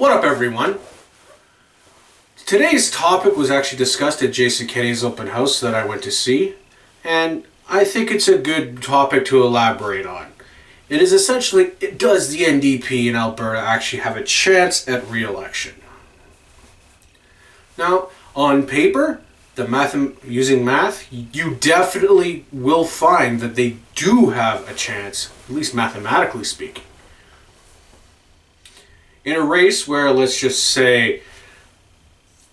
What up, everyone? Today's topic was actually discussed at Jason Kenney's open house that I went to see, and I think it's a good topic to elaborate on. It is essentially, does the NDP in Alberta actually have a chance at re-election? Now, on paper, using math, you definitely will find that they do have a chance, at least mathematically speaking. In a race where, let's just say,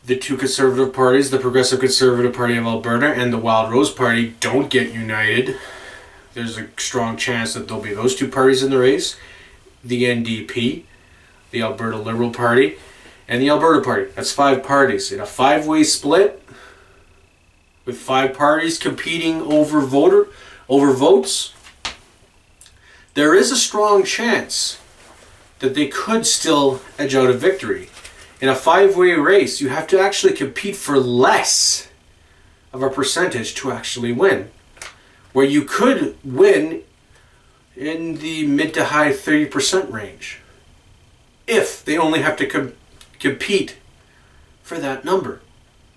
the two conservative parties, the Progressive Conservative Party of Alberta and the Wild Rose Party, don't get united, there's a strong chance that there'll be those two parties in the race, the NDP, the Alberta Liberal Party, and the Alberta Party. That's 5 parties. In a 5-way split, with 5 parties competing over votes, there is a strong chance that they could still edge out a victory. In a 5-way race, you have to actually compete for less of a percentage to actually win. Where you could win in the mid to high 30% range. If they only have to compete for that number.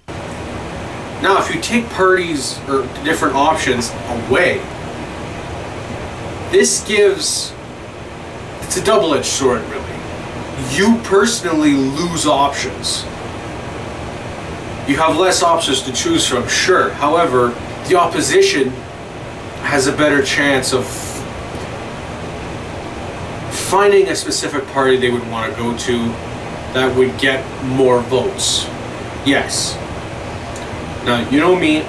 Now, if you take parties or different options away, this gives... it's a double-edged sword, really. You personally lose options. You have less options to choose from, sure. However, the opposition has a better chance of finding a specific party they would want to go to that would get more votes. Yes. Now, you know me,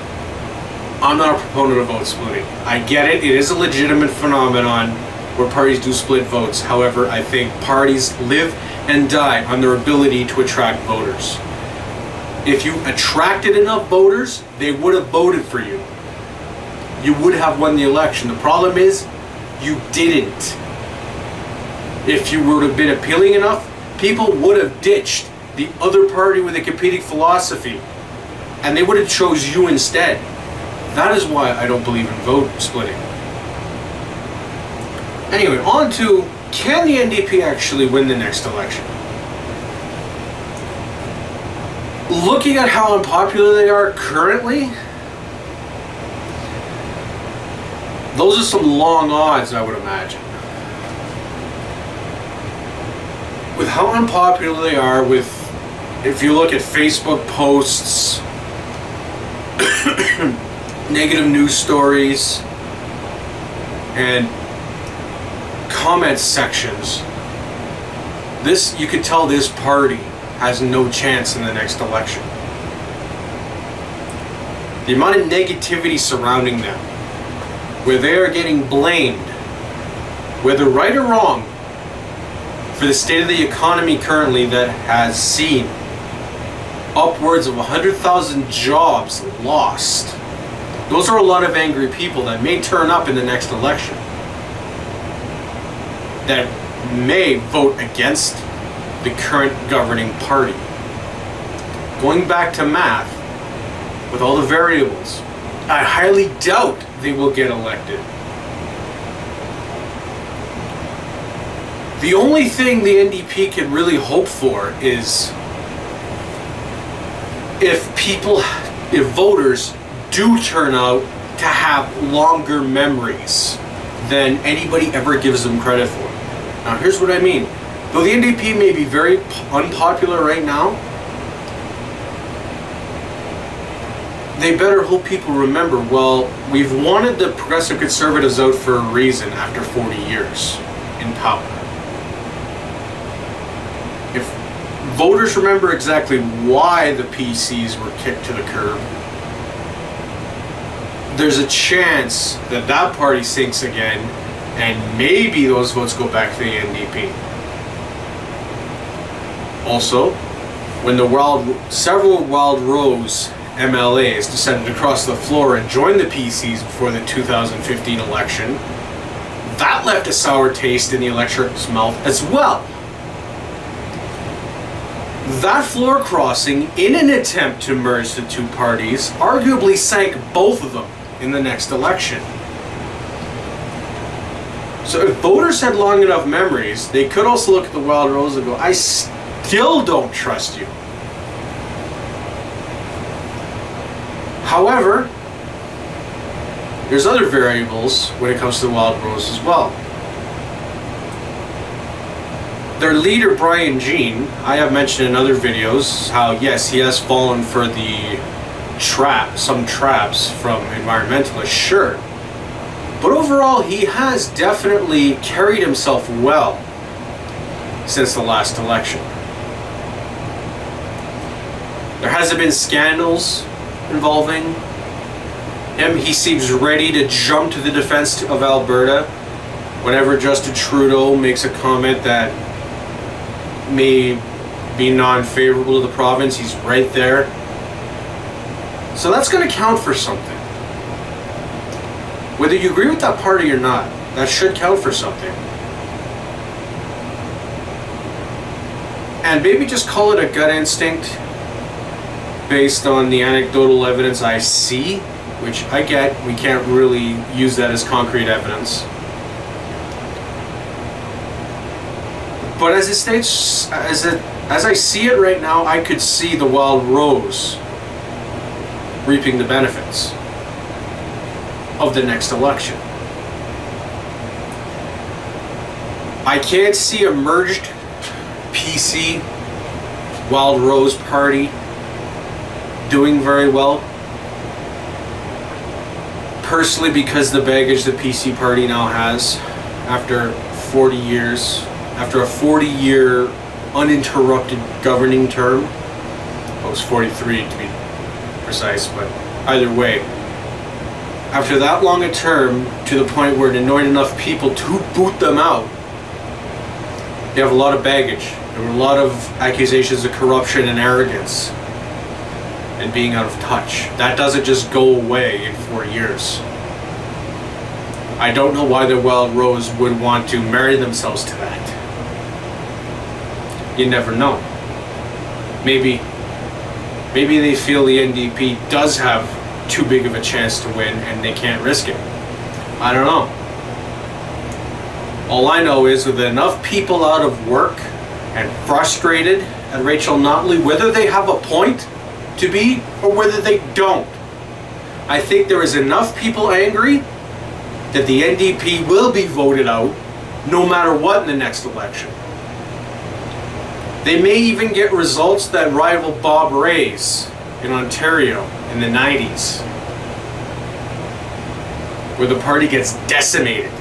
I'm not a proponent of vote splitting. I get it, it is a legitimate phenomenon where parties do split votes. However, I think parties live and die on their ability to attract voters. If you attracted enough voters, they would have voted for you. You would have won the election. The problem is, you didn't. If you were to have been appealing enough, people would have ditched the other party with a competing philosophy, and they would have chose you instead. That is why I don't believe in vote splitting. Anyway, on to, can the NDP actually win the next election? Looking at how unpopular they are currently, those are some long odds, I would imagine. With how unpopular they are, if you look at Facebook posts, negative news stories, and comment sections, you could tell this party has no chance in the next election. The amount of negativity surrounding them, where they are getting blamed, whether right or wrong, for the state of the economy currently that has seen upwards of 100,000 jobs lost. Those are a lot of angry people that may turn up in the next election, that may vote against the current governing party. Going back to math, with all the variables, I highly doubt they will get elected. The only thing the NDP can really hope for is if voters do turn out to have longer memories than anybody ever gives them credit for. Now, here's what I mean. Though the NDP may be very unpopular right now, they better hope people remember, well, we've wanted the Progressive Conservatives out for a reason after 40 years in power. If voters remember exactly why the PCs were kicked to the curb, there's a chance that that party sinks again, and maybe those votes go back to the NDP. Also, when several Wild Rose MLAs descended across the floor and joined the PCs before the 2015 election, that left a sour taste in the electorate's mouth as well. That floor crossing, in an attempt to merge the two parties, arguably sank both of them in the next election. So if voters had long enough memories, they could also look at the Wild Rose and go, I still don't trust you. However, there's other variables when it comes to the Wild Rose as well. Their leader, Brian Jean, I have mentioned in other videos how, yes, he has fallen for some traps from environmentalists, sure. But overall, he has definitely carried himself well since the last election. There hasn't been scandals involving him. He seems ready to jump to the defense of Alberta whenever Justin Trudeau makes a comment that may be non-favorable to the province. He's right there. So that's going to count for something. Whether you agree with that party or not, that should count for something. And maybe just call it a gut instinct based on the anecdotal evidence I see, which I get. We can't really use that as concrete evidence. But as I see it right now, I could see the Wild Rose reaping the benefits of the next election. I can't see a merged PC Wild Rose party doing very well. Personally, because the baggage the PC party now has after 40 years, after a 40-year uninterrupted governing term. Well, it was 43 to be precise, but either way, after that long a term, to the point where it annoyed enough people to boot them out, they have a lot of baggage. There were a lot of accusations of corruption and arrogance and being out of touch. That doesn't just go away in 4 years. I don't know why the Wild Rose would want to marry themselves to that. You never know. Maybe they feel the NDP does have too big of a chance to win and they can't risk it. I don't know. All I know is with enough people out of work and frustrated at Rachel Notley, whether they have a point to be or whether they don't, I think there is enough people angry that the NDP will be voted out no matter what in the next election. They may even get results that rival Bob Rae's in Ontario in the 90s, where the party gets decimated.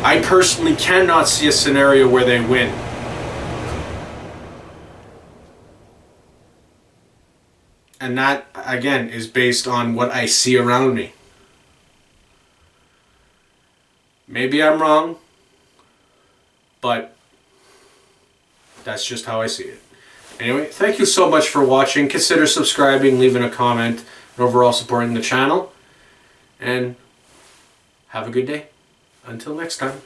I personally cannot see a scenario where they win. And that, again, is based on what I see around me. Maybe I'm wrong, but that's just how I see it. Anyway, thank you so much for watching. Consider subscribing, leaving a comment, and overall supporting the channel. And have a good day. Until next time.